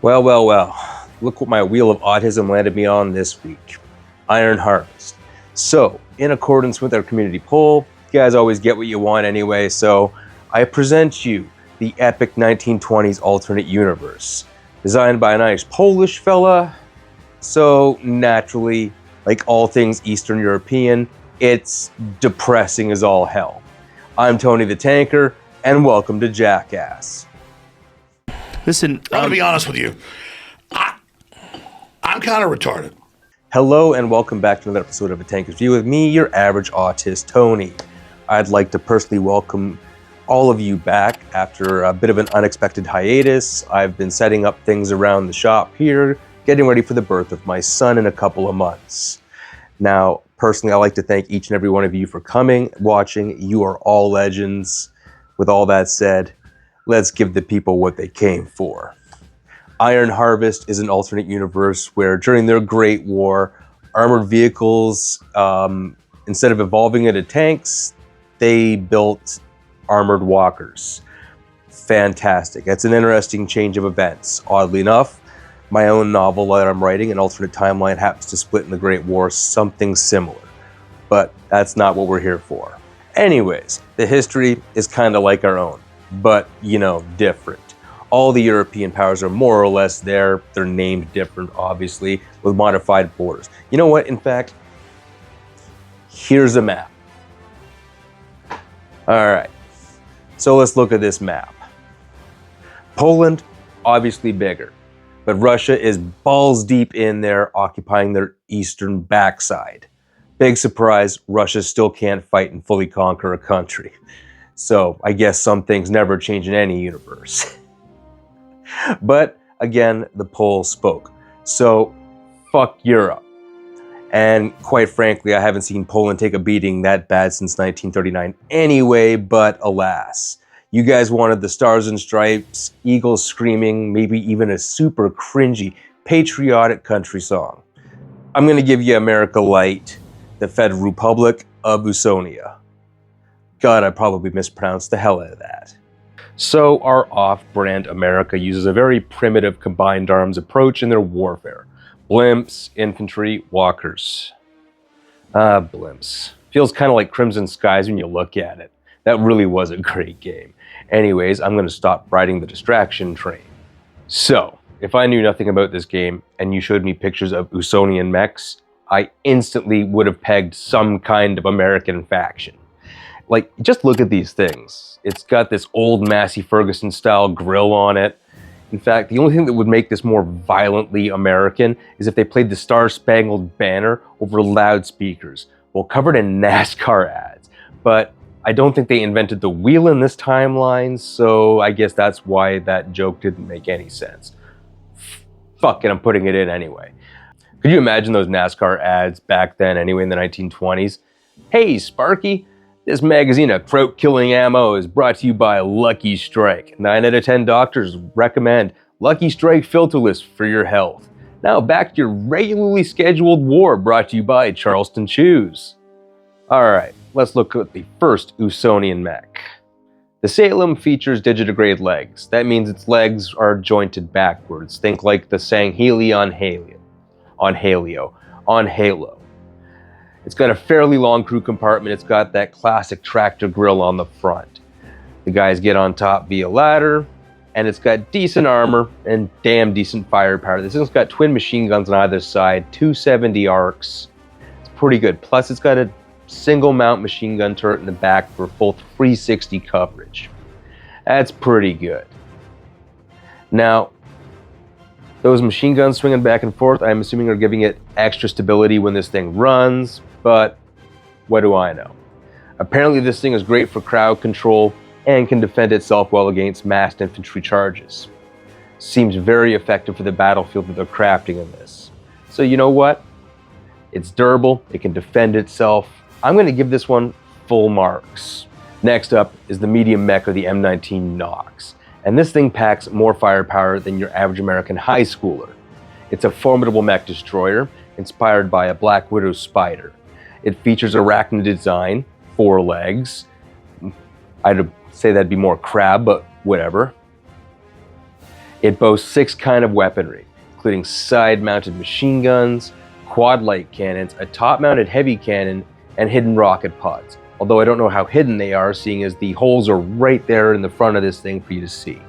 Well, well, well. Look what my wheel of autism landed me on this week. Iron Harvest. So, in accordance with our community poll, you guys always get what you want anyway, so I present you the epic 1920s alternate universe. Designed by a nice Polish fella, so naturally, like all things Eastern European, it's depressing as all hell. I'm Tony the Tanker, and welcome to Jackass. Listen, I'm gonna be honest with you. I'm kind of retarded. Hello and welcome back to another episode of A Tanker's View with me, your average autist, Tony. I'd like to personally welcome all of you back after a bit of an unexpected hiatus. I've been setting up things around the shop here, getting ready for the birth of my son in a couple of months. Now, personally, I'd like to thank each and every one of you for coming, watching. You are all legends. With all that said, let's give the people what they came for. Iron Harvest is an alternate universe where during their Great War, armored vehicles, instead of evolving into tanks, they built armored walkers. Fantastic. That's an interesting change of events. Oddly enough, my own novel that I'm writing, An Alternate Timeline, happens to split in the Great War, something similar. But that's not what we're here for. Anyways, the history is kind of like our own, but, different. All the European powers are more or less there. They're named different, obviously, with modified borders. You know what? In fact, here's a map. All right. So let's look at this map. Poland, obviously bigger, but Russia is balls deep in there, occupying their eastern backside. Big surprise, Russia still can't fight and fully conquer a country. So I guess some things never change in any universe. But again, the poll spoke. So fuck Europe. And quite frankly, I haven't seen Poland take a beating that bad since 1939 anyway, but alas. You guys wanted the Stars and Stripes, Eagles Screaming, maybe even a super cringy, patriotic country song. I'm gonna give you America Light, the Federal Republic of Usonia. God, I probably mispronounced the hell out of that. So our off-brand America uses a very primitive combined arms approach in their warfare. Blimps, infantry, walkers. Blimps. Feels kind of like Crimson Skies when you look at it. That really was a great game. Anyways, I'm going to stop riding the distraction train. So, if I knew nothing about this game and you showed me pictures of Usonian Mechs, I instantly would have pegged some kind of American faction. Like, just look at these things. It's got this old Massey Ferguson style grill on it. In fact, the only thing that would make this more violently American is if they played the Star Spangled Banner over loudspeakers, while covered in NASCAR ads. But I don't think they invented the wheel in this timeline, so I guess that's why that joke didn't make any sense. Fuck it, I'm putting it in anyway. Could you imagine those NASCAR ads back then anyway in the 1920s? Hey, Sparky! This magazine of kraut-killing ammo is brought to you by Lucky Strike. 9 out of 10 doctors recommend Lucky Strike filterless for your health. Now back to your regularly scheduled war, brought to you by Charleston Chews. Alright, let's look at the first Usonian mech. The Salem features digitigrade legs. That means its legs are jointed backwards. Think like the Sangheli on Halo. It's got a fairly long crew compartment. It's got that classic tractor grille on the front. The guys get on top via ladder, and it's got decent armor and damn decent firepower. This thing's got twin machine guns on either side, 270 arcs. It's pretty good. Plus, it's got a single mount machine gun turret in the back for full 360 coverage. That's pretty good. Now, those machine guns swinging back and forth, I'm assuming are giving it extra stability when this thing runs, but what do I know? Apparently this thing is great for crowd control and can defend itself well against massed infantry charges. Seems very effective for the battlefield that they're crafting in this. So you know what? It's durable, it can defend itself. I'm going to give this one full marks. Next up is the medium mech, or the M19 Nox. And this thing packs more firepower than your average American high schooler. It's a formidable mech destroyer, inspired by a Black Widow spider. It features arachnid design, 4 legs. I'd say that'd be more crab, but whatever. It boasts 6 kind of weaponry, including side-mounted machine guns, quad light cannons, a top-mounted heavy cannon, and hidden rocket pods. Although I don't know how hidden they are, seeing as the holes are right there in the front of this thing for you to see.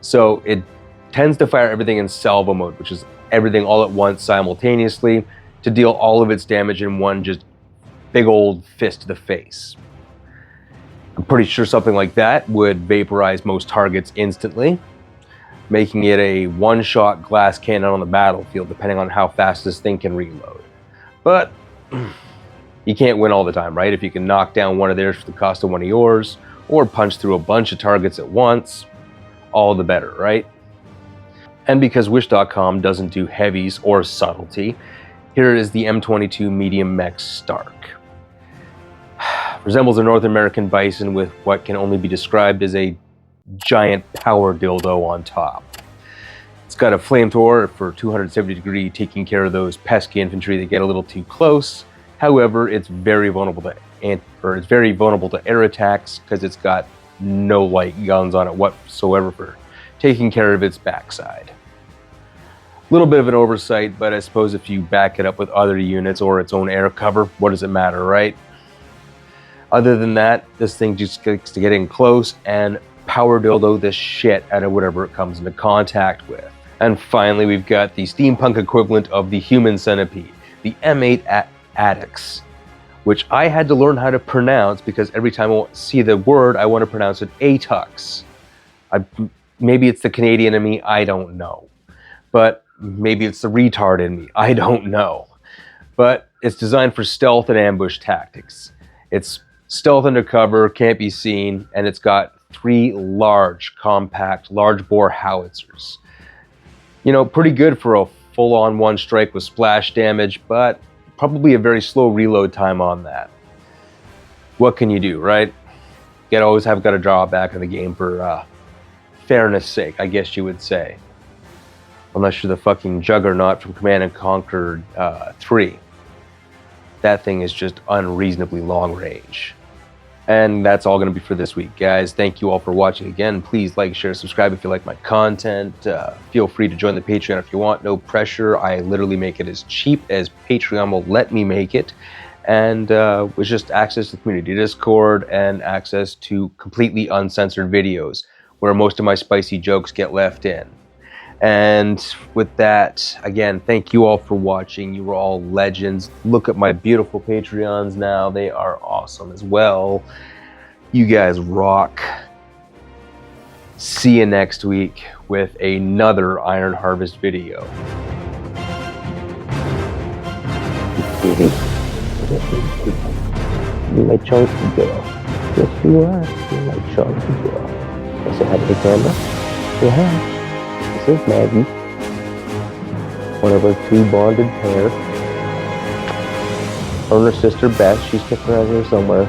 So it tends to fire everything in salvo mode, which is everything all at once simultaneously to deal all of its damage in one just big old fist to the face. I'm pretty sure something like that would vaporize most targets instantly, making it a one-shot glass cannon on the battlefield, depending on how fast this thing can reload. But you can't win all the time, right? If you can knock down one of theirs for the cost of one of yours, or punch through a bunch of targets at once, all the better, right? And because Wish.com doesn't do heavies or subtlety, here is the M22 medium Mechs Stark. Resembles a North American bison with what can only be described as a giant power dildo on top. It's got a flamethrower for 270 degree, taking care of those pesky infantry that get a little too close. However, it's very vulnerable to air attacks because it's got no light guns on it whatsoever for taking care of its backside. A little bit of an oversight, but I suppose if you back it up with other units or its own air cover, what does it matter, right? Other than that, this thing just gets to get in close and power dildo the shit out of whatever it comes into contact with. And finally, we've got the steampunk equivalent of the human centipede, the M8 Adex, which I had to learn how to pronounce because every time I see the word, I want to pronounce it ATUX. Maybe it's the Canadian in me, I don't know. But maybe it's the retard in me, I don't know. But it's designed for stealth and ambush tactics. It's stealth undercover, can't be seen, and it's got 3 large, compact, large-bore howitzers. You know, pretty good for a full-on one strike with splash damage, but probably a very slow reload time on that. What can you do, right? You always have got to draw back in the game for fairness sake, I guess you would say. Unless you're the fucking Juggernaut from Command & Conquer 3. That thing is just unreasonably long range. And that's all going to be for this week, guys. Thank you all for watching again. Please like, share, subscribe if you like my content. Feel free to join the Patreon if you want. No pressure. I literally make it as cheap as Patreon will let me make it. And with just access to the community Discord and access to completely uncensored videos where most of my spicy jokes get left in. And with that, again, thank you all for watching. You were all legends. Look at my beautiful Patreons now. They are awesome as well. You guys rock. See you next week with another Iron Harvest video. You're my chunky girl. Yes, you are. You're my chunky girl. I said hi to the camera. Yeah. This is Maggie, one of our 2 bonded pair. Her and her sister Beth, she's kicking around here somewhere.